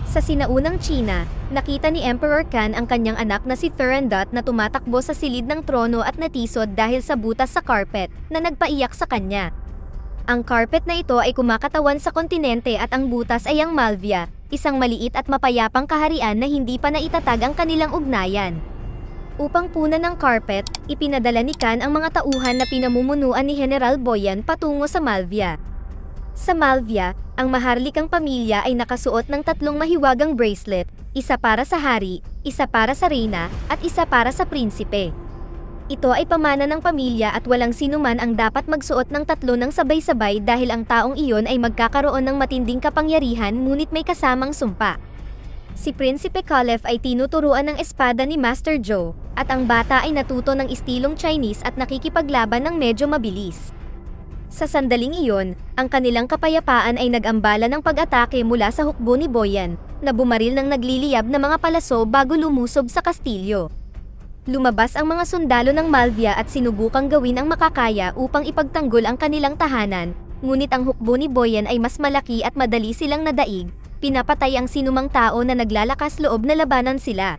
Sa sinaunang China, nakita ni Emperor Kan ang kanyang anak na si Thurandot na tumatakbo sa silid ng trono at natisod dahil sa butas sa carpet na nagpaiyak sa kanya. Ang carpet na ito ay kumakatawan sa kontinente at ang butas ay ang Malvia, isang maliit at mapayapang kaharian na hindi pa naitatag ang kanilang ugnayan. Upang punan ng carpet, ipinadala ni Kan ang mga tauhan na pinamumunuan ni General Boyan patungo sa Malvia. Sa Malvia, ang maharlikang pamilya ay nakasuot ng 3 mahiwagang bracelet, isa para sa hari, isa para sa reyna, at isa para sa prinsipe. Ito ay pamana ng pamilya at walang sinuman ang dapat magsuot ng 3 ng sabay-sabay dahil ang taong iyon ay magkakaroon ng matinding kapangyarihan ngunit may kasamang sumpa. Si Prinsipe Caliph ay tinuturuan ng espada ni Master Zhou, at ang bata ay natuto ng istilong Chinese at nakikipaglaban ng medyo mabilis. Sa sandaling iyon, ang kanilang kapayapaan ay nag-ambala ng pag-atake mula sa hukbo ni Boyan, na bumaril ng nagliliyab na mga palaso bago lumusob sa kastilyo. Lumabas ang mga sundalo ng Malvia at sinubukang gawin ang makakaya upang ipagtanggol ang kanilang tahanan, ngunit ang hukbo ni Boyan ay mas malaki at madali silang nadaig, pinapatay ang sinumang tao na naglalakas loob na labanan sila.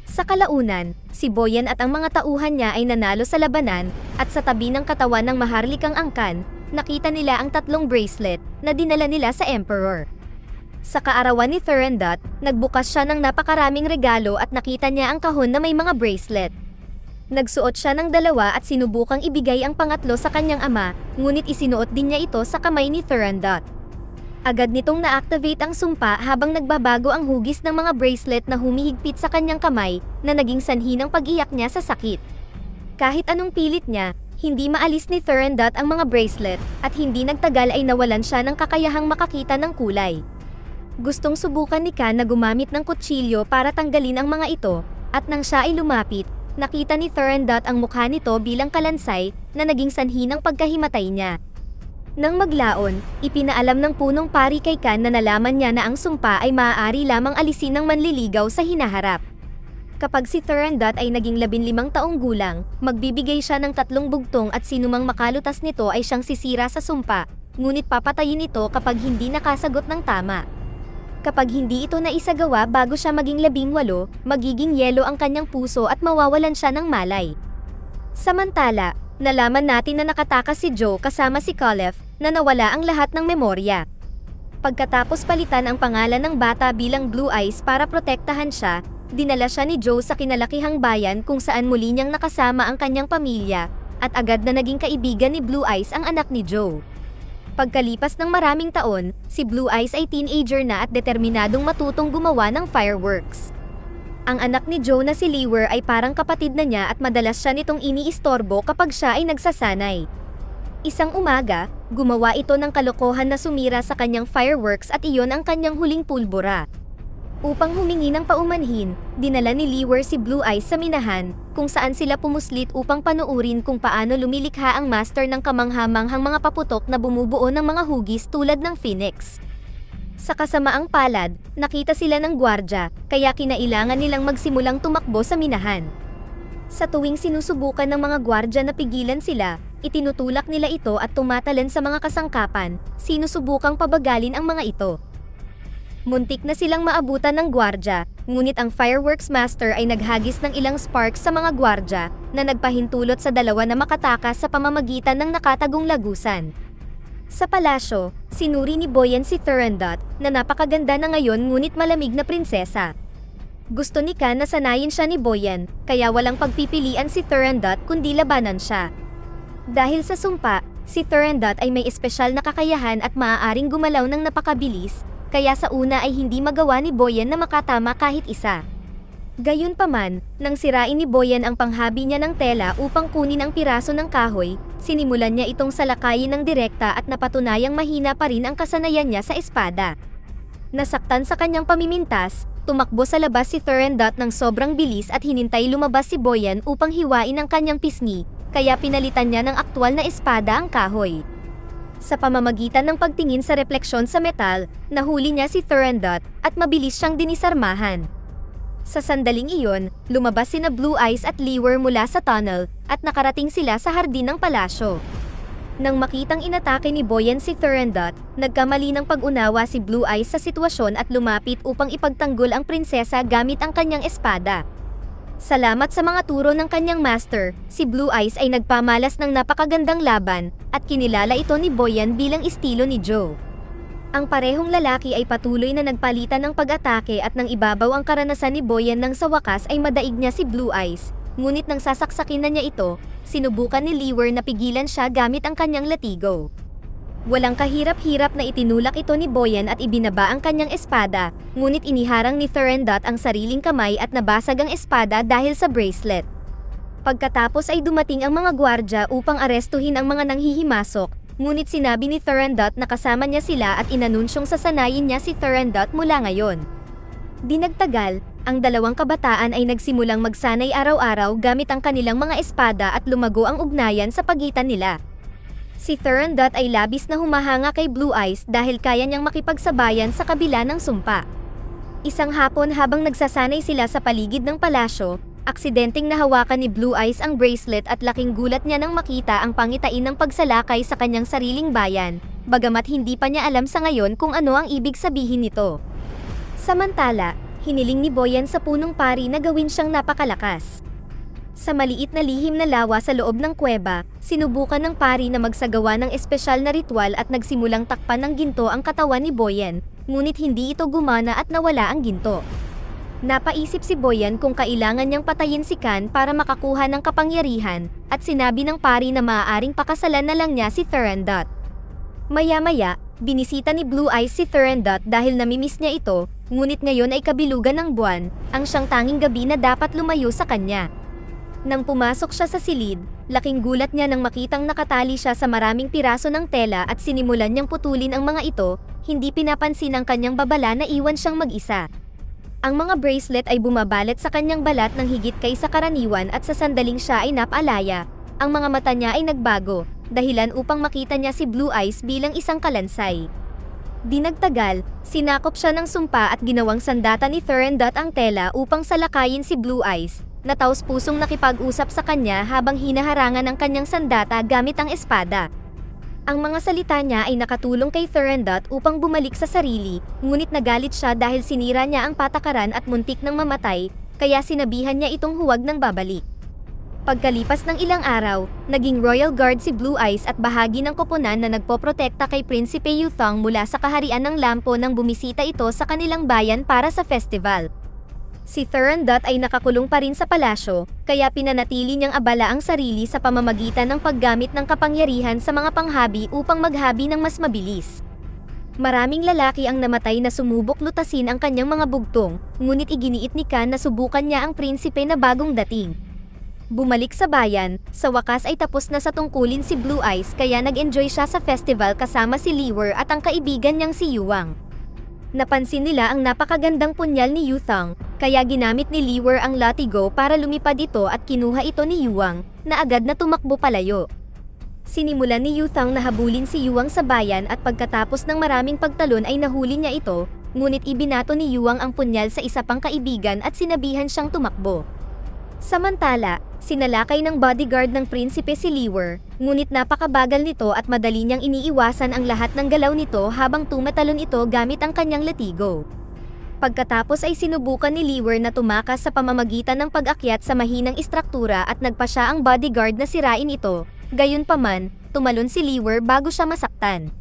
Sa kalaunan, si Boyan at ang mga tauhan niya ay nanalo sa labanan, at sa tabi ng katawan ng maharlikang angkan, nakita nila ang 3 bracelet na dinala nila sa Emperor. Sa kaarawan ni Thurandot, nagbukas siya ng napakaraming regalo at nakita niya ang kahon na may mga bracelet. Nagsuot siya ng 2 at sinubukang ibigay ang pangatlo sa kanyang ama, ngunit isinuot din niya ito sa kamay ni Thurandot. Agad nitong na-activate ang sumpa habang nagbabago ang hugis ng mga bracelet na humihigpit sa kanyang kamay, na naging sanhi ng pag-iyak niya sa sakit. Kahit anong pilit niya, hindi maalis ni Thurandot ang mga bracelet, at hindi nagtagal ay nawalan siya ng kakayahang makakita ng kulay. Gustong subukan ni Kan na gumamit ng kutsilyo para tanggalin ang mga ito, at nang siya ay lumapit, nakita ni Thurandot ang mukha nito bilang kalansay na naging sanhi ng pagkahimatay niya. Nang maglaon, ipinaalam ng punong pari kay Kan na nalaman niya na ang sumpa ay maaari lamang alisin ng manliligaw sa hinaharap. Kapag si Thurandot ay naging 15 taong gulang, magbibigay siya ng 3 bugtong at sinumang makalutas nito ay siyang sisira sa sumpa, ngunit papatayin ito kapag hindi nakasagot ng tama. Kapag hindi ito naisagawa bago siya maging 18, magiging yelo ang kanyang puso at mawawalan siya ng malay. Samantala, nalaman natin na nakatakas si Zhou kasama si Caliph, na nawala ang lahat ng memorya. Pagkatapos palitan ang pangalan ng bata bilang Blue Eyes para protektahan siya, dinala siya ni Zhou sa kinalakihang bayan kung saan muli niyang nakasama ang kanyang pamilya, at agad na naging kaibigan ni Blue Eyes ang anak ni Zhou. Pagkalipas ng maraming taon, si Blue Eyes ay teenager na at determinadong matutong gumawa ng fireworks. Ang anak ni Zhou na si Liwer ay parang kapatid na niya at madalas siya nitong iniistorbo kapag siya ay nagsasanay. Isang umaga, gumawa ito ng kalokohan na sumira sa kanyang fireworks at iyon ang kanyang huling pulbura. Upang humingi ng paumanhin, dinala ni Liwer si Blue Eyes sa minahan, kung saan sila pumuslit upang panuurin kung paano lumilikha ang master ng kamangha-manghang mga paputok na bumubuo ng mga hugis tulad ng phoenix. Sa kasamaang palad, nakita sila ng gwardya, kaya kinailangan nilang magsimulang tumakbo sa minahan. Sa tuwing sinusubukan ng mga gwardya na pigilan sila, itinutulak nila ito at tumatalon sa mga kasangkapan, sinusubukang pabagalin ang mga ito. Muntik na silang maabutan ng gwardya, ngunit ang fireworks master ay naghagis ng ilang sparks sa mga gwardya, na nagpahintulot sa 2 na makatakas sa pamamagitan ng nakatagong lagusan. Sa palasyo, sinuri ni Boyan si Thurandot, na napakaganda na ngayon ngunit malamig na prinsesa. Gusto ni Kan na sanayin siya ni Boyan, kaya walang pagpipilian si Thurandot kundi labanan siya. Dahil sa sumpa, si Thurandot ay may espesyal na kakayahan at maaaring gumalaw ng napakabilis, kaya sa una ay hindi magawa ni Boyan na makatama kahit isa. Gayunpaman, nang sirain ni Boyan ang panghabi niya ng tela upang kunin ang piraso ng kahoy, sinimulan niya itong salakayin ng direkta at napatunayang mahina pa rin ang kasanayan niya sa espada. Nasaktan sa kanyang pamimintas, tumakbo sa labas si Thurandot ng sobrang bilis at hinintay lumabas si Boyan upang hiwain ang kanyang pisngi, kaya pinalitan niya ng aktwal na espada ang kahoy. Sa pamamagitan ng pagtingin sa refleksyon sa metal, nahuli niya si Thurandot at mabilis siyang dinisarmahan. Sa sandaling iyon, lumabas sina Blue Eyes at Liwer mula sa tunnel at nakarating sila sa hardin ng palasyo. Nang makitang inatake ni Boyan si Thurendot, nagkamali ng pag-unawa si Blue Eyes sa sitwasyon at lumapit upang ipagtanggol ang prinsesa gamit ang kanyang espada. Salamat sa mga turo ng kanyang master, si Blue Eyes ay nagpamalas ng napakagandang laban, at kinilala ito ni Boyan bilang estilo ni Joe. Ang parehong lalaki ay patuloy na nagpalitan ng pag-atake at nang ibabaw ang karanasan ni Boyan nang sa wakas ay madaig niya si Blue Eyes, ngunit nang sasaksakin na niya ito, sinubukan ni Liwer na pigilan siya gamit ang kanyang latigo. Walang kahirap-hirap na itinulak ito ni Boyan at ibinaba ang kanyang espada, ngunit iniharang ni Thurendot ang sariling kamay at nabasag ang espada dahil sa bracelet. Pagkatapos ay dumating ang mga gwardya upang arestuhin ang mga nanghihimasok, ngunit sinabi ni Thurendot na kasama niya sila at inanunsyong sasanayin niya si Thurendot mula ngayon. Di nagtagal, ang dalawang kabataan ay nagsimulang magsanay araw-araw gamit ang kanilang mga espada at lumago ang ugnayan sa pagitan nila. Si Thurendot ay labis na humahanga kay Blue Eyes dahil kaya niyang makipagsabayan sa kabila ng sumpa. Isang hapon habang nagsasanay sila sa paligid ng palasyo, aksidenteng nahawakan ni Blue Eyes ang bracelet at laking gulat niya nang makita ang pangitain ng pagsalakay sa kanyang sariling bayan, bagamat hindi pa niya alam sa ngayon kung ano ang ibig sabihin nito. Samantala, hiniling ni Boyan sa punong pari na gawin siyang napakalakas. Sa maliit na lihim na lawa sa loob ng kuweba, sinubukan ng pari na magsagawa ng espesyal na ritual at nagsimulang takpan ng ginto ang katawan ni Boyan, ngunit hindi ito gumana at nawala ang ginto. Napaisip si Boyan kung kailangan niyang patayin si Khan para makakuha ng kapangyarihan, at sinabi ng pari na maaaring pakasalan na lang niya si Thurendot. Maya-maya, binisita ni Blue Eyes si Thurendot dahil namimiss niya ito, ngunit ngayon ay kabilugan ng buwan, ang siyang tanging gabi na dapat lumayo sa kanya. Nang pumasok siya sa silid, laking gulat niya nang makitang nakatali siya sa maraming piraso ng tela at sinimulan niyang putulin ang mga ito, hindi pinapansin ng kanyang babala na iwan siyang mag-isa. Ang mga bracelet ay bumabalot sa kanyang balat ng higit kaysa karaniwan at sa sandaling siya ay napaalaya. Ang mga mata niya ay nagbago, dahilan upang makita niya si Blue Eyes bilang isang kalansay. Di nagtagal, sinakop siya ng sumpa at ginawang sandata ni Thurendot ang tela upang salakayin si Blue Eyes, na taos-pusong nakipag-usap sa kanya habang hinaharangan ang kanyang sandata gamit ang espada. Ang mga salita niya ay nakatulong kay Thurendot upang bumalik sa sarili, ngunit nagalit siya dahil sinira niya ang patakaran at muntik ng mamatay, kaya sinabihan niya itong huwag nang babalik. Pagkalipas ng ilang araw, naging Royal Guard si Blue Eyes at bahagi ng koponan na nagpoprotekta kay Prinsipe Yuthong mula sa kaharian ng Lampo nang bumisita ito sa kanilang bayan para sa festival. Si Thurendot ay nakakulong pa rin sa palasyo, kaya pinanatili niyang abala ang sarili sa pamamagitan ng paggamit ng kapangyarihan sa mga panghabi upang maghabi ng mas mabilis. Maraming lalaki ang namatay na sumubok lutasin ang kanyang mga bugtong, ngunit iginiit ni Khan na subukan niya ang prinsipe na bagong dating. Bumalik sa bayan, sa wakas ay tapos na sa tungkulin si Blue Eyes kaya nag-enjoy siya sa festival kasama si Liwer at ang kaibigan niyang si Yuang. Napansin nila ang napakagandang punyal ni Yuthong, kaya ginamit ni Liwer ang latigo para lumipad ito at kinuha ito ni Yuang, na agad na tumakbo palayo. Sinimulan ni Yuthong na habulin si Yuang sa bayan at pagkatapos ng maraming pagtalon ay nahuli niya ito, ngunit ibinato ni Yuang ang punyal sa isa pang kaibigan at sinabihan siyang tumakbo. Samantala, sinalakay ng bodyguard ng prinsipe si Liwer, ngunit napakabagal nito at madali niyang iniiwasan ang lahat ng galaw nito habang tumatalon ito gamit ang kanyang latigo. Pagkatapos ay sinubukan ni Liwer na tumakas sa pamamagitan ng pag-akyat sa mahinang istruktura at nagpa siya ang bodyguard na sirain ito, gayunpaman, tumalon si Liwer bago siya masaktan.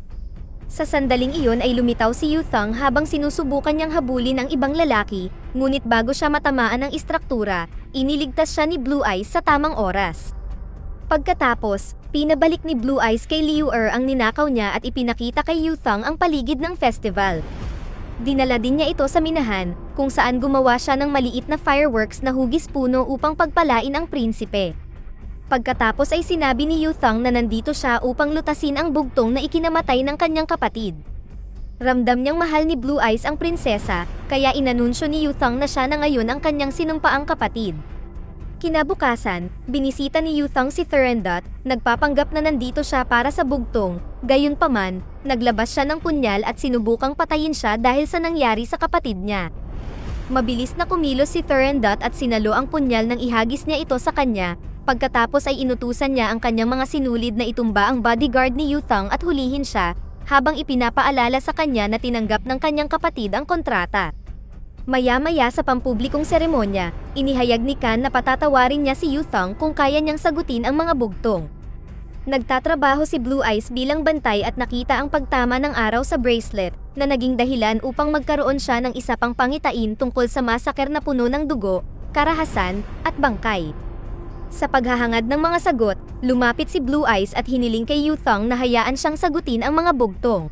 Sa sandaling iyon ay lumitaw si Yuthong habang sinusubukan niyang habulin ang ibang lalaki, ngunit bago siya matamaan ng istruktura, iniligtas siya ni Blue Eyes sa tamang oras. Pagkatapos, pinabalik ni Blue Eyes kay Liwer ang ninakaw niya at ipinakita kay Yuthong ang paligid ng festival. Dinala din niya ito sa minahan, kung saan gumawa siya ng maliit na fireworks na hugis puno upang pagpalain ang prinsipe. Pagkatapos ay sinabi ni Yuthong na nandito siya upang lutasin ang bugtong na ikinamatay ng kanyang kapatid. Ramdam niyang mahal ni Blue Eyes ang prinsesa, kaya inanunsyo ni Yuthong na siya na ngayon ang kanyang sinumpaang kapatid. Kinabukasan, binisita ni Yuthong si Thurendot, nagpapanggap na nandito siya para sa bugtong, gayunpaman, naglabas siya ng punyal at sinubukang patayin siya dahil sa nangyari sa kapatid niya. Mabilis na kumilos si Thurendot at sinalo ang punyal nang ihagis niya ito sa kanya, Pagkatapos ay inutusan niya ang kanyang mga sinulid na itumba ang bodyguard ni Yuthang at hulihin siya, habang ipinapaalala sa kanya na tinanggap ng kanyang kapatid ang kontrata. Maya-maya sa pampublikong seremonya, inihayag ni Kan na patatawarin niya si Yuthang kung kaya niyang sagutin ang mga bugtong. Nagtatrabaho si Blue Eyes bilang bantay at nakita ang pagtama ng araw sa bracelet, na naging dahilan upang magkaroon siya ng isa pang pangitain tungkol sa masaker na puno ng dugo, karahasan, at bangkay. Sa paghahangad ng mga sagot, lumapit si Blue Eyes at hiniling kay Yuthang na hayaan siyang sagutin ang mga bugtong.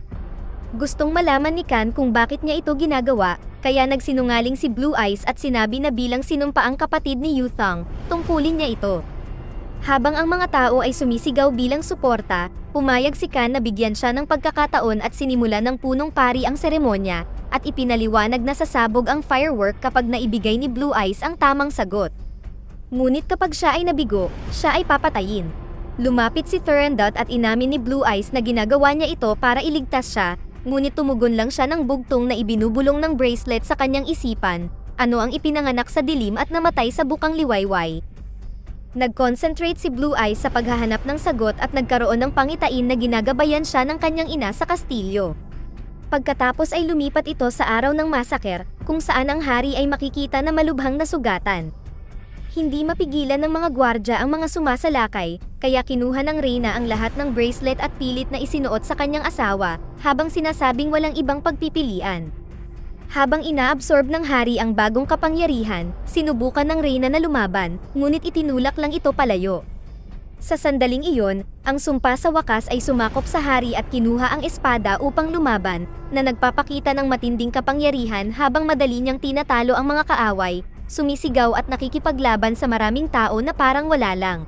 Gustong malaman ni Kan kung bakit niya ito ginagawa, kaya nagsinungaling si Blue Eyes at sinabi na bilang sinumpa ang kapatid ni Yuthang, tungkulin niya ito. Habang ang mga tao ay sumisigaw bilang suporta, pumayag si Kan na bigyan siya ng pagkakataon at sinimula ng punong pari ang seremonya, at ipinaliwanag na sasabog ang firework kapag naibigay ni Blue Eyes ang tamang sagot. Ngunit kapag siya ay nabigo, siya ay papatayin. Lumapit si Thurendot at inamin ni Blue Eyes na ginagawa niya ito para iligtas siya, ngunit tumugon lang siya ng bugtong na ibinubulong ng bracelet sa kanyang isipan, ano ang ipinanganak sa dilim at namatay sa bukang liwayway. Nag-concentrate si Blue Eyes sa paghahanap ng sagot at nagkaroon ng pangitain na ginagabayan siya ng kanyang ina sa kastilyo. Pagkatapos ay lumipat ito sa araw ng massacre, kung saan ang hari ay makikita na malubhang nasugatan. Hindi mapigilan ng mga gwardya ang mga sumasalakay, kaya kinuha ng reyna ang lahat ng bracelet at pilit na isinuot sa kanyang asawa, habang sinasabing walang ibang pagpipilian. Habang inaabsorb ng hari ang bagong kapangyarihan, sinubukan ng reyna na lumaban, ngunit itinulak lang ito palayo. Sa sandaling iyon, ang sumpa sa wakas ay sumakop sa hari at kinuha ang espada upang lumaban, na nagpapakita ng matinding kapangyarihan habang madali niyang tinatalo ang mga kaaway, sumisigaw at nakikipaglaban sa maraming tao na parang wala lang.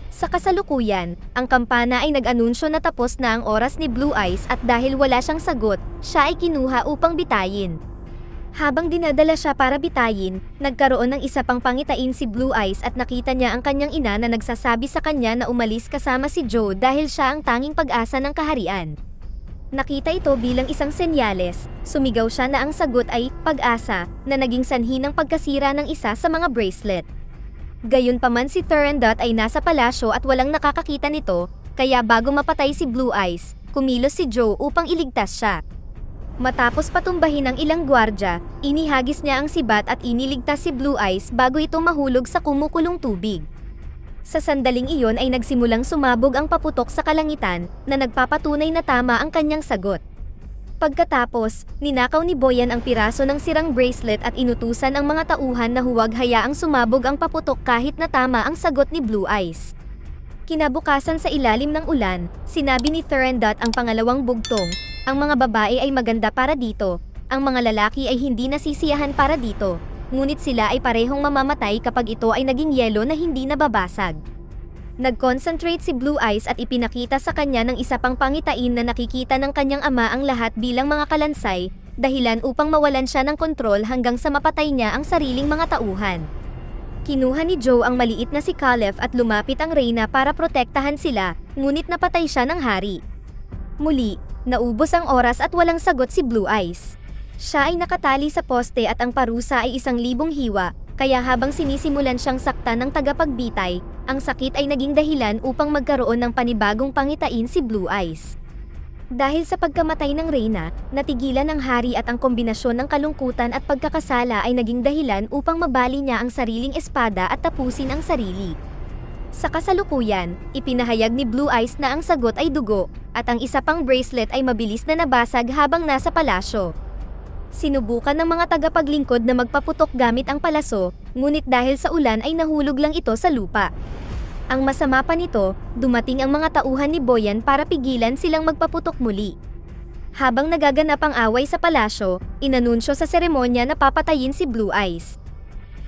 Sa kasalukuyan, ang kampana ay nag-anunsyo na tapos na ang oras ni Blue Eyes at dahil wala siyang sagot, siya ay kinuha upang bitayin. Habang dinadala siya para bitayin, nagkaroon ng isa pang pangitain si Blue Eyes at nakita niya ang kanyang ina na nagsasabi sa kanya na umalis kasama si Joe dahil siya ang tanging pag-asa ng kaharian. Nakita ito bilang isang senyales, sumigaw siya na ang sagot ay pag-asa, na naging sanhi ng pagkasira ng isa sa mga bracelet. Gayunpaman si Thurendot ay nasa palasyo at walang nakakakita nito, kaya bago mapatay si Blue Eyes, kumilos si Joe upang iligtas siya. Matapos patumbahin ng ilang gwardya, inihagis niya ang sibat at iniligtas si Blue Eyes bago ito mahulog sa kumukulong tubig. Sa sandaling iyon ay nagsimulang sumabog ang paputok sa kalangitan, na nagpapatunay na tama ang kanyang sagot. Pagkatapos, ninakaw ni Boyan ang piraso ng sirang bracelet at inutusan ang mga tauhan na huwag hayaang sumabog ang paputok kahit na tama ang sagot ni Blue Eyes. Kinabukasan sa ilalim ng ulan, sinabi ni Thurendot ang pangalawang bugtong, ang mga babae ay maganda para dito, ang mga lalaki ay hindi nasisiyahan para dito, ngunit sila ay parehong mamamatay kapag ito ay naging yelo na hindi nababasag. Nag-concentrate si Blue Eyes at ipinakita sa kanya ng isa pang pangitain na nakikita ng kanyang ama ang lahat bilang mga kalansay, dahilan upang mawalan siya ng kontrol hanggang sa mapatay niya ang sariling mga tauhan. Kinuha ni Joe ang maliit na si Caliph at lumapit ang reyna para protektahan sila, ngunit napatay siya ng hari. Muli, naubos ang oras at walang sagot si Blue Eyes. Siya ay nakatali sa poste at ang parusa ay 1,000 hiwa, kaya habang sinisimulan siyang saktan ng tagapagbitay, ang sakit ay naging dahilan upang magkaroon ng panibagong pangitain si Blue Eyes. Dahil sa pagkamatay ng reyna, natigilan ng hari at ang kombinasyon ng kalungkutan at pagkakasala ay naging dahilan upang mabali niya ang sariling espada at tapusin ang sarili. Sa kasalukuyan, ipinahayag ni Blue Eyes na ang sagot ay dugo, at ang isa pang bracelet ay mabilis na nabasag habang nasa palasyo. Sinubukan ng mga tagapaglingkod na magpaputok gamit ang palaso, ngunit dahil sa ulan ay nahulog lang ito sa lupa. Ang masama pa nito, dumating ang mga tauhan ni Boyan para pigilan silang magpaputok muli. Habang nagaganap ang away sa palasyo, inanunsyo sa seremonya na papatayin si Blue Eyes.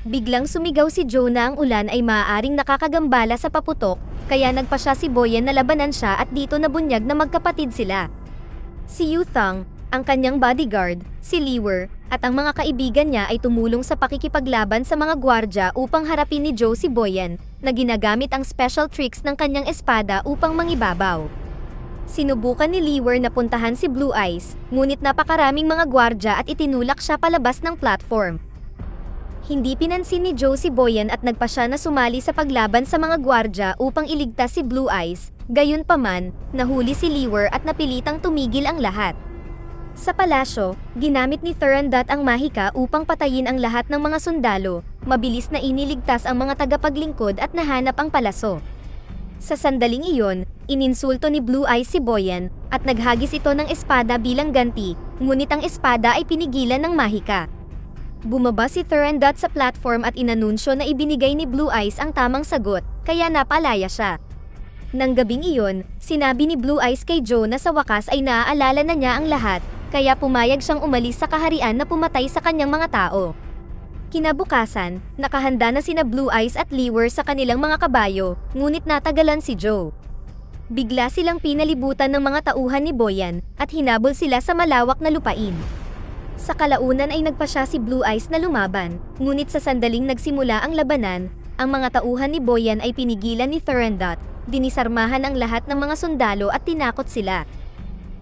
Biglang sumigaw si Joe na ang ulan ay maaaring nakakagambala sa paputok, kaya nagpa siya si Boyan na labanan siya at dito nabunyag na magkapatid sila. Si Yuthang, ang kanyang bodyguard, si Liwer, at ang mga kaibigan niya ay tumulong sa pakikipaglaban sa mga gwardya upang harapin ni Joe si Boyan, na ginagamit ang special tricks ng kanyang espada upang mangibabaw. Sinubukan ni Liwer na puntahan si Blue Eyes, ngunit napakaraming mga gwardya at itinulak siya palabas ng platform. Hindi pinansin ni Joe si Boyan at nagpa siya na sumali sa paglaban sa mga gwardya upang iligtas si Blue Eyes, gayunpaman, nahuli si Liwer at napilitang tumigil ang lahat. Sa palasyo, ginamit ni Thurandot ang mahika upang patayin ang lahat ng mga sundalo, mabilis na iniligtas ang mga tagapaglingkod at nahanap ang palaso. Sa sandaling iyon, ininsulto ni Blue Eyes si Boyan, at naghagis ito ng espada bilang ganti, ngunit ang espada ay pinigilan ng mahika. Bumaba si Thurandot sa platform at inanunsyo na ibinigay ni Blue Eyes ang tamang sagot, kaya napalaya siya. Nang gabing iyon, sinabi ni Blue Eyes kay Joe na sa wakas ay naaalala na niya ang lahat, kaya pumayag siyang umalis sa kaharian na pumatay sa kanyang mga tao. Kinabukasan, nakahanda na sina Blue Eyes at Liwer sa kanilang mga kabayo, ngunit natagalan si Joe. Bigla silang pinalibutan ng mga tauhan ni Boyan, at hinabol sila sa malawak na lupain. Sa kalaunan ay nagpa siya si Blue Eyes na lumaban, ngunit sa sandaling nagsimula ang labanan, ang mga tauhan ni Boyan ay pinigilan ni Thurandot, dinisarmahan ang lahat ng mga sundalo at tinakot sila.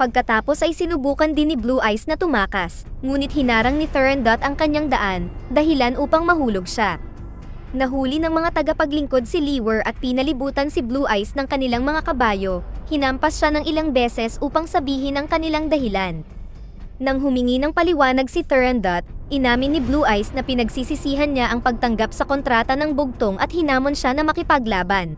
Pagkatapos ay sinubukan din ni Blue Eyes na tumakas, ngunit hinarang ni Thurandot ang kanyang daan, dahilan upang mahulog siya. Nahuli ng mga tagapaglingkod si Liwer at pinalibutan si Blue Eyes ng kanilang mga kabayo, hinampas siya ng ilang beses upang sabihin ang kanilang dahilan. Nang humingi ng paliwanag si Thurandot, inamin ni Blue Eyes na pinagsisisihan niya ang pagtanggap sa kontrata ng bugtong at hinamon siya na makipaglaban.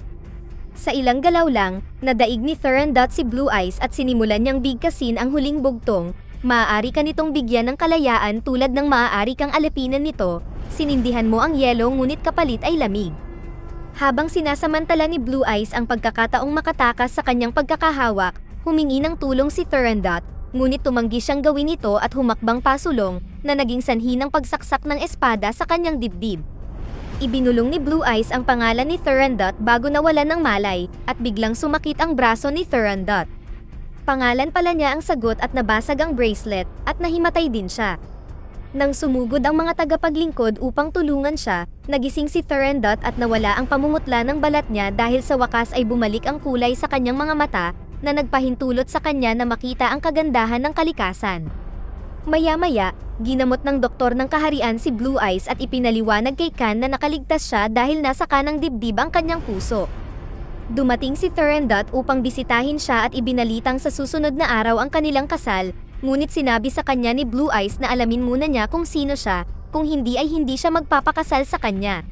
Sa ilang galaw lang, nadaig ni Thurandot si Blue Eyes at sinimulan niyang bigkasin ang huling bugtong. Maaari ka nitong bigyan ng kalayaan tulad ng maaari kang alapinan nito, sinindihan mo ang yelo ngunit kapalit ay lamig. Habang sinasamantala ni Blue Eyes ang pagkakataong makatakas sa kanyang pagkakahawak, humingi ng tulong si Thurandot, ngunit tumanggi siyang gawin ito at humakbang pasulong, na naging sanhi ng pagsaksak ng espada sa kanyang dibdib. Ibinulong ni Blue Eyes ang pangalan ni Thurandot bago nawalan ng malay, at biglang sumakit ang braso ni Thurandot. Pangalan pala niya ang sagot at nabasag ang bracelet, at nahimatay din siya. Nang sumugod ang mga tagapaglingkod upang tulungan siya, nagising si Thurandot at nawala ang pamumutla ng balat niya dahil sa wakas ay bumalik ang kulay sa kanyang mga mata, na nagpahintulot sa kanya na makita ang kagandahan ng kalikasan. Maya-maya, ginamot ng doktor ng kaharian si Blue Eyes at ipinaliwanag kay Khan na nakaligtas siya dahil nasa kanang dibdib ang kanyang puso. Dumating si Thurandot upang bisitahin siya at ibinalitang sa susunod na araw ang kanilang kasal, ngunit sinabi sa kanya ni Blue Eyes na alamin muna niya kung sino siya, kung hindi ay hindi siya magpapakasal sa kanya.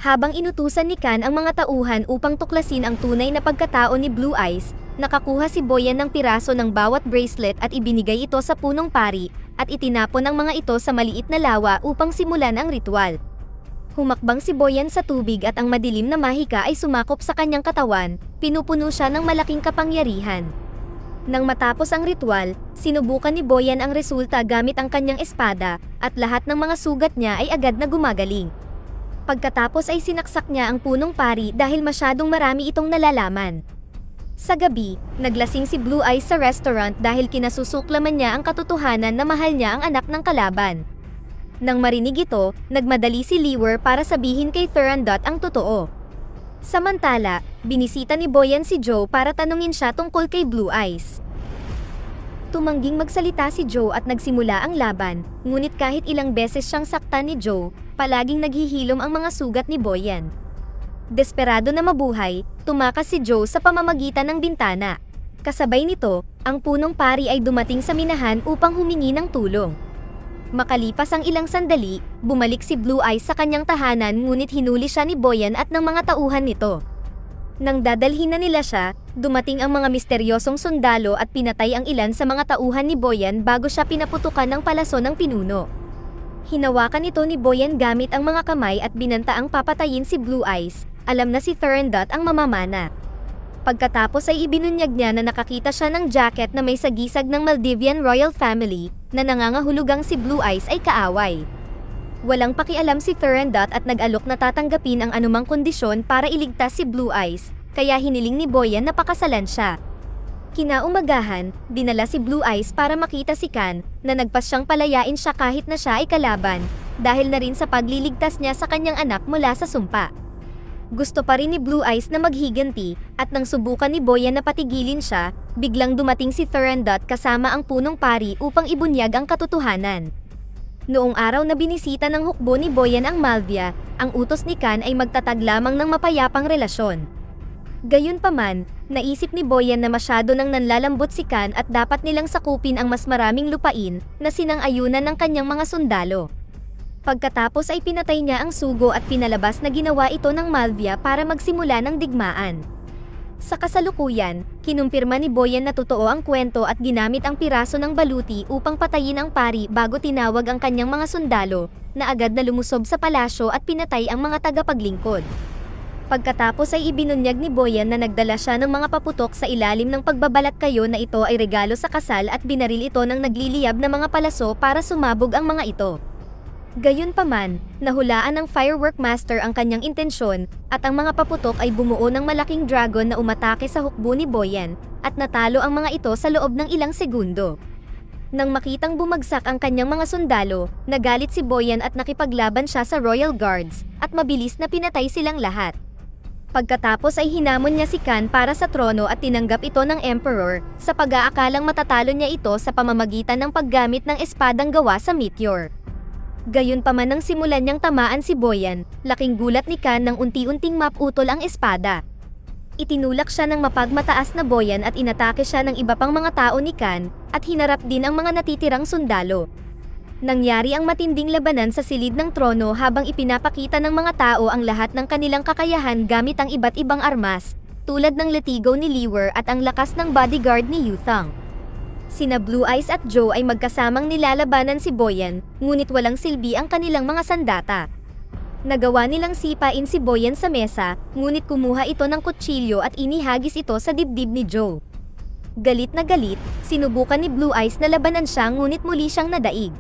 Habang inutusan ni Khan ang mga tauhan upang tuklasin ang tunay na pagkatao ni Blue Eyes, nakakuha si Boyan ng piraso ng bawat bracelet at ibinigay ito sa punong pari, at itinapon ang mga ito sa maliit na lawa upang simulan ang ritual. Humakbang si Boyan sa tubig at ang madilim na mahika ay sumakop sa kanyang katawan, pinupuno siya ng malaking kapangyarihan. Nang matapos ang ritual, sinubukan ni Boyan ang resulta gamit ang kanyang espada, at lahat ng mga sugat niya ay agad na gumagaling. Pagkatapos ay sinaksak niya ang punong pari dahil masyadong marami itong nalalaman. Sa gabi, naglasing si Blue Eyes sa restaurant dahil kinasusuklaman niya ang katotohanan na mahal niya ang anak ng kalaban. Nang marinig ito, nagmadali si Liwer para sabihin kay Thurandot ang totoo. Samantala, binisita ni Boyan si Joe para tanungin siya tungkol kay Blue Eyes. Tumangging magsalita si Joe at nagsimula ang laban, ngunit kahit ilang beses siyang saktan ni Joe, palaging naghihilom ang mga sugat ni Boyan. Desperado na mabuhay, tumakas si Joe sa pamamagitan ng bintana. Kasabay nito, ang punong pari ay dumating sa minahan upang humingi ng tulong. Makalipas ang ilang sandali, bumalik si Blue Eyes sa kanyang tahanan ngunit hinuli siya ni Boyan at ng mga tauhan nito. Nang dadalhin na nila siya, dumating ang mga misteryosong sundalo at pinatay ang ilan sa mga tauhan ni Boyan bago siya pinaputukan ng palaso ng pinuno. Hinawakan ito ni Boyan gamit ang mga kamay at binantaang papatayin si Blue Eyes. Alam na si Thurandot ang mamamana. Pagkatapos ay ibinunyag niya na nakakita siya ng jacket na may sagisag ng Maldivian royal family, na nangangahulugang si Blue Eyes ay kaaway. Walang pakialam si Thurandot at nag-alok na tatanggapin ang anumang kondisyon para iligtas si Blue Eyes, kaya hiniling ni Boyan na pakasalan siya. Kinaumagahan, dinala si Blue Eyes para makita si Khan, na nagpas siyang palayain siya kahit na siya ay kalaban, dahil na rin sa pagliligtas niya sa kanyang anak mula sa sumpa. Gusto pa rin ni Blue Eyes na maghiganti, at nang subukan ni Boyan na patigilin siya, biglang dumating si Thurandot kasama ang punong pari upang ibunyag ang katotohanan. Noong araw na binisita ng hukbo ni Boyan ang Malvia, ang utos ni Kan ay magtatag lamang ng mapayapang relasyon. Gayunpaman, naisip ni Boyan na masyado nang nanlalambot si Kan at dapat nilang sakupin ang mas maraming lupain na sinang-ayunan ng kanyang mga sundalo. Pagkatapos ay pinatay niya ang sugo at pinalabas na ginawa ito ng Malvia para magsimula ng digmaan. Sa kasalukuyan, kinumpirma ni Boyan na totoo ang kwento at ginamit ang piraso ng baluti upang patayin ang pari bago tinawag ang kanyang mga sundalo, na agad na lumusob sa palasyo at pinatay ang mga tagapaglingkod. Pagkatapos ay ibinunyag ni Boyan na nagdala siya ng mga paputok sa ilalim ng pagbabalat kayo na ito ay regalo sa kasal at binaril ito ng nagliliyab na mga palaso para sumabog ang mga ito. Gayunpaman, nahulaan ng firework master ang kanyang intensyon, at ang mga paputok ay bumuo ng malaking dragon na umatake sa hukbo ni Boyan, at natalo ang mga ito sa loob ng ilang segundo. Nang makitang bumagsak ang kanyang mga sundalo, nagalit si Boyan at nakipaglaban siya sa Royal Guards, at mabilis na pinatay silang lahat. Pagkatapos ay hinamon niya si Kan para sa trono at tinanggap ito ng Emperor, sa pag-aakalang matatalo niya ito sa pamamagitan ng paggamit ng espadang gawa sa meteor. Gayunpaman nang simulan niyang tamaan si Boyan, laking gulat ni Kan nang unti-unting maputol ang espada. Itinulak siya ng mapagmataas na Boyan at inatake siya ng iba pang mga tao ni Kan, at hinarap din ang mga natitirang sundalo. Nangyari ang matinding labanan sa silid ng trono habang ipinapakita ng mga tao ang lahat ng kanilang kakayahan gamit ang iba't ibang armas, tulad ng latigo ni Liwer at ang lakas ng bodyguard ni Yuthang. Sina Blue Eyes at Joe ay magkasamang nilalabanan si Boyan, ngunit walang silbi ang kanilang mga sandata. Nagawa nilang sipain si Boyan sa mesa, ngunit kumuha ito ng kutsilyo at inihagis ito sa dibdib ni Joe. Galit na galit, sinubukan ni Blue Eyes na labanan siya ngunit muli siyang nadaig.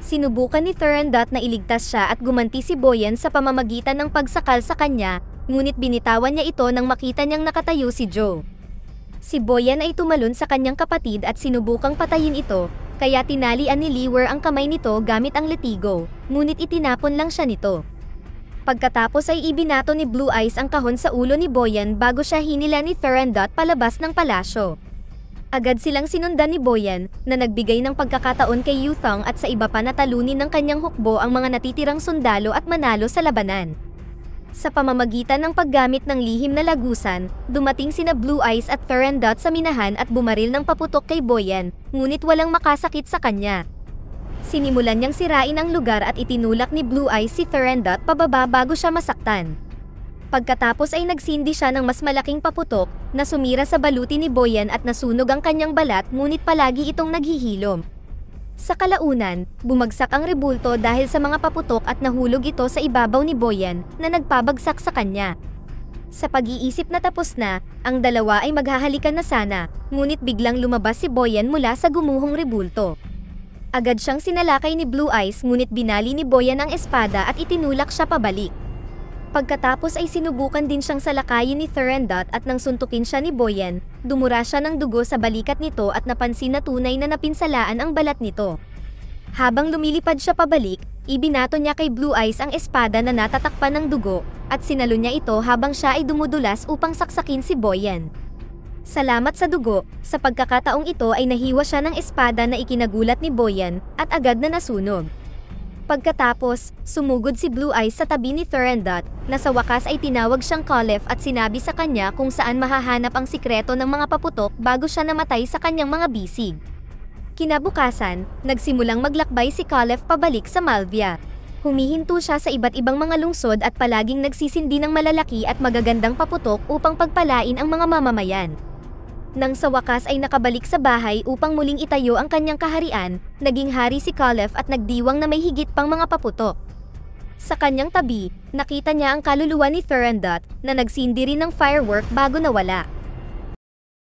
Sinubukan ni Thurandot na iligtas siya at gumanti si Boyan sa pamamagitan ng pagsakal sa kanya, ngunit binitawan niya ito nang makita niyang nakatayo si Joe. Si Boyan ay tumalon sa kanyang kapatid at sinubukang patayin ito, kaya tinalian ni Liwer ang kamay nito gamit ang latigo, ngunit itinapon lang siya nito. Pagkatapos ay ibinato ni Blue Eyes ang kahon sa ulo ni Boyan bago siya hinila ni Thurandot palabas ng palasyo. Agad silang sinundan ni Boyan, na nagbigay ng pagkakataon kay Yuthang at sa iba pa na talunin ng kanyang hukbo ang mga natitirang sundalo at manalo sa labanan. Sa pamamagitan ng paggamit ng lihim na lagusan, dumating sina Blue Eyes at Thurandot sa minahan at bumaril ng paputok kay Boyan, ngunit walang makasakit sa kanya. Sinimulan niyang sirain ang lugar at itinulak ni Blue Eyes si Thurandot pababa bago siya masaktan. Pagkatapos ay nagsindi siya ng mas malaking paputok, na sumira sa baluti ni Boyan at nasunog ang kanyang balat ngunit palagi itong naghihilom. Sa kalaunan, bumagsak ang rebulto dahil sa mga paputok at nahulog ito sa ibabaw ni Boyan, na nagpabagsak sa kanya. Sa pag-iisip na tapos na, ang dalawa ay maghahalikan na sana, ngunit biglang lumabas si Boyan mula sa gumuhong rebulto. Agad siyang sinalakay ni Blue Eyes ngunit binali ni Boyan ang espada at itinulak siya pabalik. Pagkatapos ay sinubukan din siyang salakayin ni Thurandot at nang suntukin siya ni Boyan, dumura siya ng dugo sa balikat nito at napansin na tunay na napinsalaan ang balat nito. Habang lumilipad siya pabalik, ibinato niya kay Blue Eyes ang espada na natatakpan ng dugo, at sinalo niya ito habang siya ay dumudulas upang saksakin si Boyan. Salamat sa dugo, sa pagkakataong ito ay nahiwa siya ng espada na ikinagulat ni Boyan, at agad na nasunog. Pagkatapos, sumugod si Blue Eyes sa tabi ni Thurandot, na sa wakas ay tinawag siyang Caliph at sinabi sa kanya kung saan mahahanap ang sikreto ng mga paputok bago siya namatay sa kanyang mga bisig. Kinabukasan, nagsimulang maglakbay si Caliph pabalik sa Malvia. Humihinto siya sa iba't ibang mga lungsod at palaging nagsisindi ng malalaki at magagandang paputok upang pagpalain ang mga mamamayan. Nang sa wakas ay nakabalik sa bahay upang muling itayo ang kanyang kaharian, naging hari si Caliph at nagdiwang na may higit pang mga paputok. Sa kanyang tabi, nakita niya ang kaluluwa ni Thurandot, na nagsindi rin ng firework bago nawala.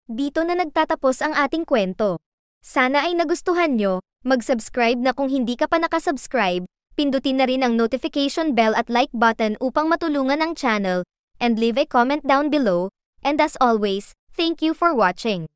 Dito na nagtatapos ang ating kwento. Sana ay nagustuhan nyo, mag-subscribe na kung hindi ka pa nakasubscribe, pindutin na rin ang notification bell at like button upang matulungan ang channel, and leave a comment down below, and as always, thank you for watching.